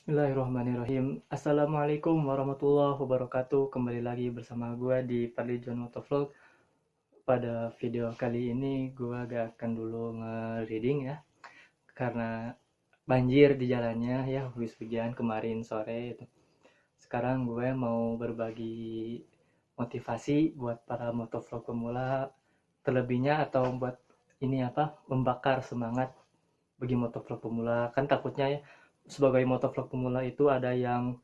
Bismillahirrahmanirrahim. Assalamualaikum warahmatullahi wabarakatuh. Kembali lagi bersama gue di Fadli John Motovlog. Pada video kali ini gue gak akan dulu nge-reading ya, karena banjir di jalannya ya, habis hujan kemarin sore itu. Sekarang gue mau berbagi motivasi buat para motovlog pemula, terlebihnya atau buat ini apa, membakar semangat bagi motovlog pemula. Kan takutnya ya, sebagai motovlog pemula itu ada yang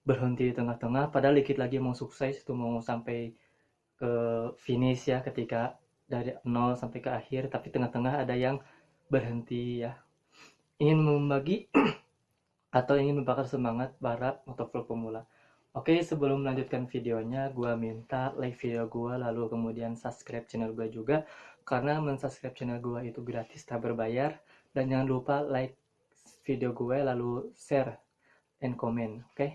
berhenti di tengah-tengah, padahal dikit lagi mau sukses, itu mau sampai ke finish ya, ketika dari nol sampai ke akhir, tapi tengah-tengah ada yang berhenti ya. Ingin membagi atau ingin membakar semangat para motovlog pemula. Oke, sebelum melanjutkan videonya, gue minta like video gue, lalu kemudian subscribe channel gue juga, karena mensubscribe channel gue itu gratis, tak berbayar. Dan jangan lupa like video gue, lalu share and comment, oke?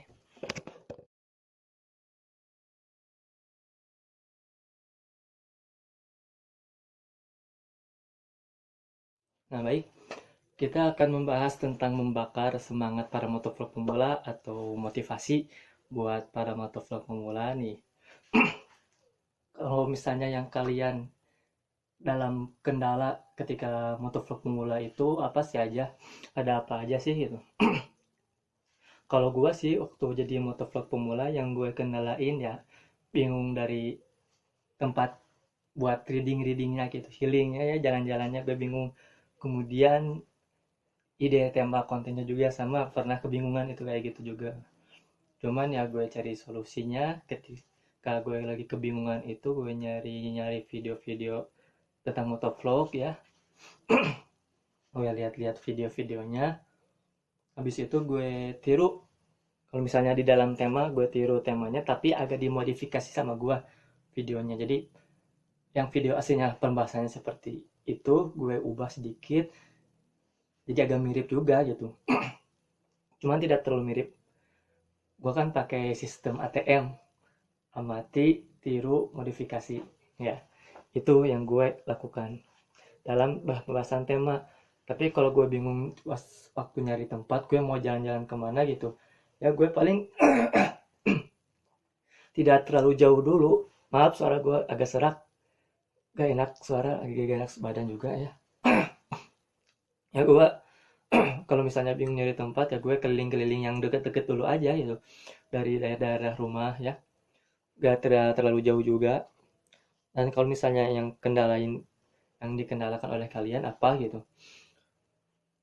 Nah, baik. Kita akan membahas tentang membakar semangat para motovlog pemula atau motivasi buat para motovlog pemula nih. Kalau misalnya yang kalian dalam kendala ketika motovlog pemula itu apa sih aja? Ada apa aja sih gitu? Kalau gue sih waktu jadi motovlog pemula yang gue kendalain ya bingung dari tempat buat readingnya gitu, healingnya ya, jalan-jalannya gue bingung. Kemudian ide tema kontennya juga sama, pernah kebingungan itu kayak gitu juga. Cuman ya gue cari solusinya ketika gue lagi kebingungan itu, gue nyari video-video tentang motovlog ya. Gue lihat-lihat video-videonya, habis itu gue tiru. Kalau misalnya di dalam tema, gue tiru temanya tapi agak dimodifikasi sama gue videonya. Jadi yang video aslinya pembahasannya seperti itu, gue ubah sedikit jadi agak mirip juga gitu, cuman tidak terlalu mirip. Gue kan pakai sistem ATM, amati, tiru, modifikasi ya. Itu yang gue lakukan dalam pembahasan tema. Tapi kalau gue bingung waktu nyari tempat, gue mau jalan-jalan kemana gitu ya, gue paling tidak terlalu jauh dulu. Maaf, suara gue agak serak, gak enak, suara agak enak badan juga ya. Ya gue kalau misalnya bingung nyari tempat ya gue keliling-keliling yang deket-deket dulu aja gitu, dari daerah-daerah rumah ya, gak terlalu jauh juga. Dan kalau misalnya yang dikendalakan oleh kalian apa gitu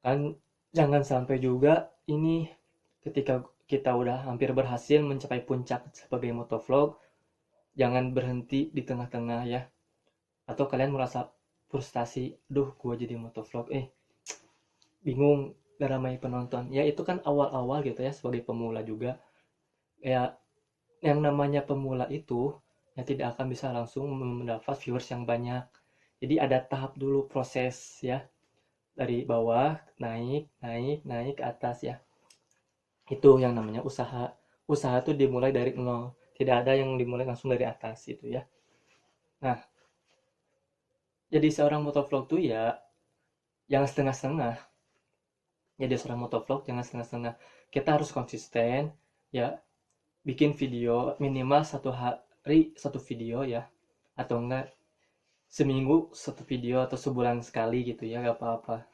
kan, jangan sampai juga ini ketika kita udah hampir berhasil mencapai puncak sebagai motovlog, jangan berhenti di tengah-tengah ya. Atau kalian merasa frustasi, duh gue jadi motovlog bingung, gak ramai penonton ya. Itu kan awal-awal gitu ya, sebagai pemula juga ya. Yang namanya pemula itu ya tidak akan bisa langsung mendapat viewers yang banyak. Jadi ada tahap dulu, proses ya, dari bawah naik naik naik ke atas ya. Itu yang namanya usaha. Usaha tuh dimulai dari nol, tidak ada yang dimulai langsung dari atas itu ya. Nah, jadi seorang motovlog tuh ya jangan setengah-setengah. Jadi seorang motovlog jangan setengah-setengah, kita harus konsisten ya. Bikin video minimal satu hari satu video ya, atau enggak seminggu satu video, atau sebulan sekali gitu ya, gak apa-apa.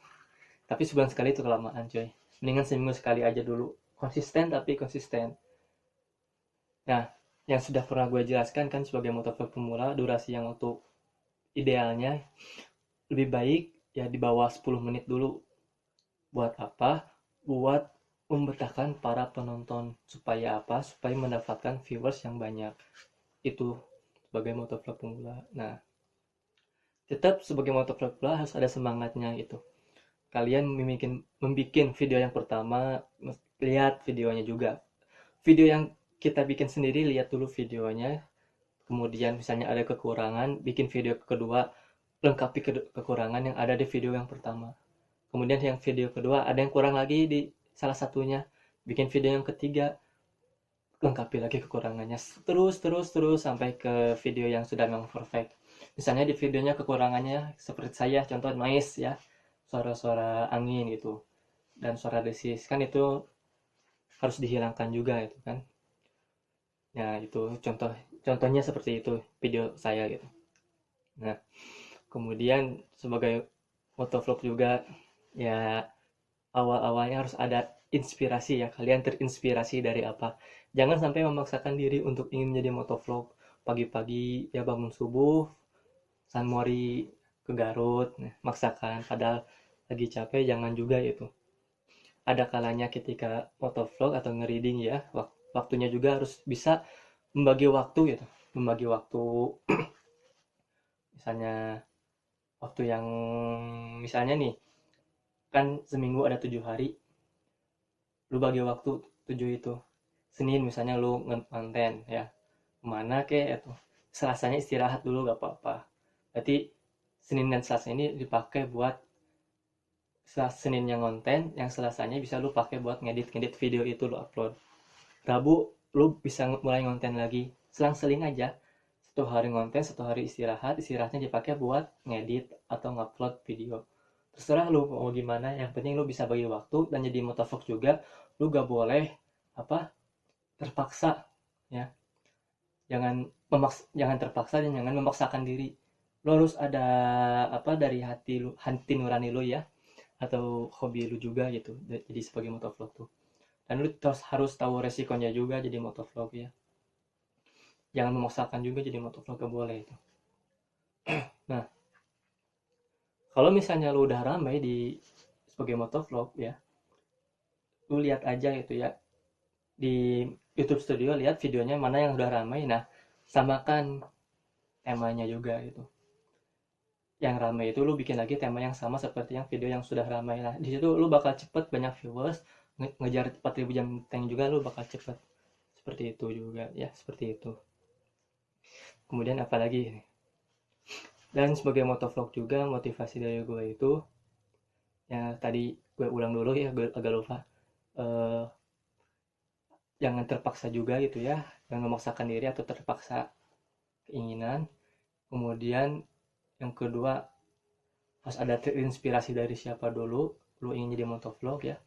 Tapi sebulan sekali itu kelamaan coy, mendingan seminggu sekali aja dulu. Konsisten tapi konsisten. Nah, yang sudah pernah gue jelaskan kan, sebagai motovlog pemula durasi yang untuk idealnya lebih baik ya di bawah 10 menit dulu. Buat apa? Buat membetahkan para penonton. Supaya apa? Supaya mendapatkan viewers yang banyak. Itu sebagai motovlog pemula. Nah, tetap sebagai motovlog pemula harus ada semangatnya gitu. Kalian membikin video yang pertama, lihat videonya juga. Video yang kita bikin sendiri, lihat dulu videonya. Kemudian misalnya ada kekurangan, bikin video kedua, lengkapi kekurangan yang ada di video yang pertama. Kemudian yang video kedua ada yang kurang lagi di salah satunya, bikin video yang ketiga, lengkapi lagi kekurangannya, terus terus terus sampai ke video yang sudah memang perfect. Misalnya di videonya kekurangannya seperti saya contoh noise ya, suara-suara angin gitu dan suara desis, kan itu harus dihilangkan juga itu kan. Nah itu contohnya seperti itu video saya gitu. Nah kemudian sebagai motovlog juga ya, awal-awalnya harus ada inspirasi ya, kalian terinspirasi dari apa. Jangan sampai memaksakan diri untuk ingin menjadi motovlog pagi-pagi ya, bangun subuh San Mori ke Garut, nah, maksakan padahal lagi capek. Jangan juga itu. Ada kalanya ketika motovlog atau ngereading ya, waktunya juga harus bisa membagi waktu gitu, membagi waktu. Misalnya waktu yang, misalnya nih kan seminggu ada 7 hari, lu bagi waktu 7 itu. Senin misalnya lu ngonten ya, kemana ke itu, Selasanya istirahat dulu gak apa-apa. Berarti Senin dan Selasa ini dipakai buat, Senin yang ngonten, yang Selasanya bisa lu pakai buat ngedit video itu lu upload. Rabu lu bisa mulai ngonten lagi, selang-seling aja. 1 hari ngonten, 1 hari istirahatnya dipakai buat ngedit atau ngupload video. Terserah lu mau gimana, yang penting lu bisa bagi waktu. Dan jadi motovlog juga lu gak boleh apa, terpaksa ya. Jangan terpaksa dan jangan memaksakan diri. Lu harus ada apa, dari hati nurani lu ya, atau hobi lu juga gitu, jadi sebagai motovlog tuh. Dan lu harus tahu resikonya juga jadi motovlog ya. Jangan memaksakan juga jadi motovlog, gak boleh itu. Nah kalau misalnya lu udah ramai di sebagai motovlog ya, lu lihat aja gitu ya, di YouTube Studio, lihat videonya mana yang udah ramai. Nah samakan temanya juga gitu. Yang ramai itu lu bikin lagi tema yang sama seperti yang video yang sudah ramai. Nah di situ lu bakal cepet banyak viewers, ngejar 4000 jam tank juga lu bakal cepet. Seperti itu juga ya, seperti itu. Kemudian apalagi, dan sebagai motovlog juga motivasi dari gue itu ya, tadi gue ulang dulu ya, gue agak lupa. eh, Jangan terpaksa juga gitu ya, jangan memaksakan diri atau terpaksa keinginan. Kemudian yang kedua, harus ada terinspirasi dari siapa dulu lu ingin jadi motovlog ya,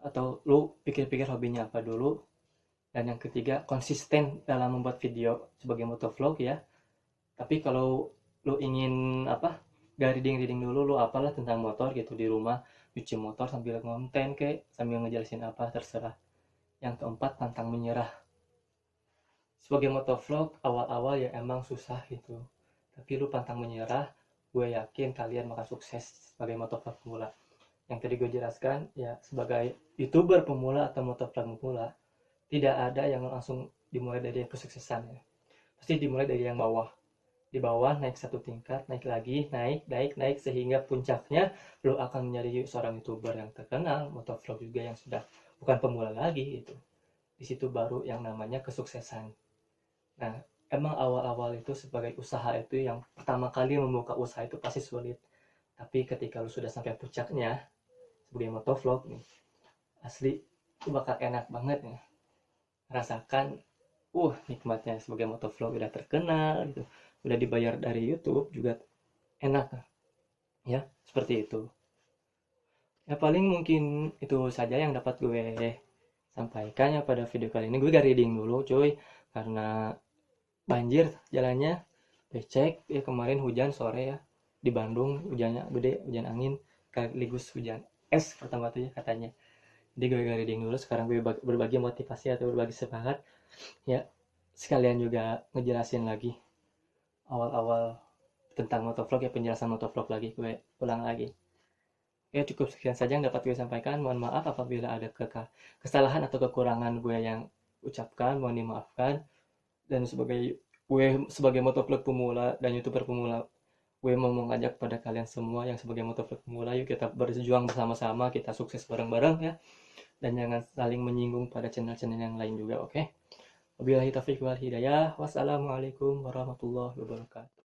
atau lu pikir-pikir hobinya apa dulu. Dan yang ketiga, konsisten dalam membuat video sebagai motovlog ya. Tapi kalau lu ingin apa, gak reading dulu, lu apalah tentang motor gitu di rumah, cuci motor sambil ngonten kayak sambil ngejelasin apa, terserah. Yang keempat, pantang menyerah. Sebagai motovlog awal-awal ya emang susah gitu, tapi lu pantang menyerah, gue yakin kalian bakal sukses sebagai motovlog pemula. Yang tadi gue jelaskan ya, sebagai youtuber pemula atau motovlog pemula, tidak ada yang langsung dimulai dari kesuksesan ya. Pasti dimulai dari yang bawah, di bawah naik satu tingkat, naik lagi, naik sehingga puncaknya lu akan menjadi seorang youtuber yang terkenal, motovlog juga yang sudah bukan pemula lagi itu. Di situ baru yang namanya kesuksesan. Nah emang awal-awal itu sebagai usaha itu, yang pertama kali membuka usaha itu pasti sulit. Tapi ketika lu sudah sampai puncaknya sebagai motovlog nih, asli itu bakal enak banget ya. Rasakan nikmatnya sebagai motovlog, udah terkenal gitu, udah dibayar dari YouTube juga, enak ya, seperti itu. Ya paling mungkin itu saja yang dapat gue sampaikan ya pada video kali ini. Gue gak reading dulu cuy, karena banjir jalannya, becek ya. Kemarin hujan sore ya di Bandung, hujannya gede, hujan angin sekaligus hujan es pertama tuh ya katanya. Jadi gue gak reading dulu, sekarang gue berbagi motivasi atau berbagi semangat ya, sekalian juga ngejelasin lagi awal-awal tentang motovlog ya, penjelasan motovlog lagi, gue ulang lagi. Ya cukup sekian saja yang dapat gue sampaikan. Mohon maaf apabila ada kesalahan atau kekurangan gue yang ucapkan, mohon dimaafkan. Dan sebagai motovlog pemula dan youtuber pemula, gue mau mengajak pada kalian semua yang sebagai motovlog pemula, yuk kita berjuang bersama-sama, kita sukses bareng-bareng ya. Dan jangan saling menyinggung pada channel-channel yang lain juga, oke? Wabillahi taufiq wal hidayah. Wassalamualaikum warahmatullahi wabarakatuh.